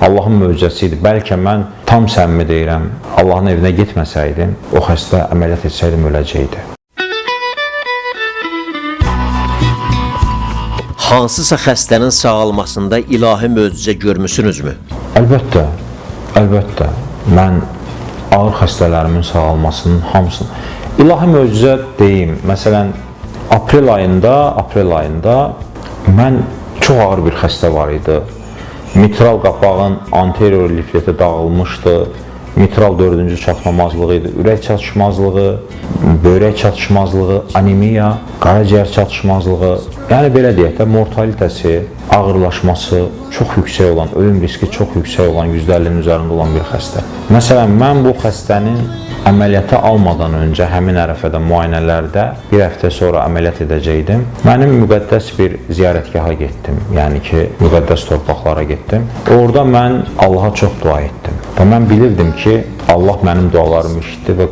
Allahın möcüzəsi idi. Bəlkə mən tam səmimi deyirəm, Allahın evinə getməsəydim, o xəstə əməliyyat etsəydim öləcəkdi. Hansısa xəstənin sağalmasında ilahi möcüzə görmüsünüzmü? Əlbəttə, əlbəttə. Mən ağır xəstələrimin sağalmasının hamısını ilahi möcüzə deyim. Məsələn, aprel ayında mən çox ağır bir xəstə var idi. Mitral qapağın anterior lifleti dağılmışdı. Mitral 4-cü çatışmazlığı idi. Ürək çatışmazlığı, böyrək çatışmazlığı, anemiya, qaraciyər çatışmazlığı, yəni belə deyək də mortalitəsi, ağırlaşması çox yüksək olan, ölüm riski çox yüksək olan, %50'nin üzərində olan bir xəstə. Məsələn, mən bu xəstənin əməliyyata almadan öncə həmin ərəfədə müayinələrdə bir həftə sonra əməliyyat edəcəkdim. Mənim müqəddəs bir ziyarətgaha getdim, yəni ki, müqəddəs torpaqlara getdim. Orada mən Allaha çox dua etdim və mən bilirdim ki, Allah mənim dualarımı eşitdi və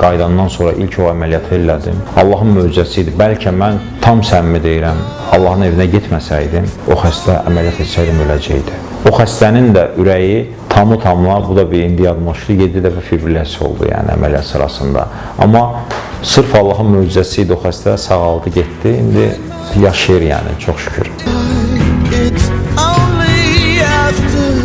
qayıdandan sonra ilk o əməliyyatı elədim. Allahın möcüzəsi idi. Bəlkə mən tam səmimi deyirəm, Allahın evinə getməsəydim, o xəstə əməliyyat etsəydim öləcəkdi. O xəstənin də ürəyi tamı-tamına, bu da bir indi yadmışdı, 7 dəfə fibrilyasiya oldu, yəni əməliyyat sırasında. Amma sırf Allahın möcüzəsi idi, o xəstə sağaldı, getdi, indi yaşayır yəni, çox şükür. It's only after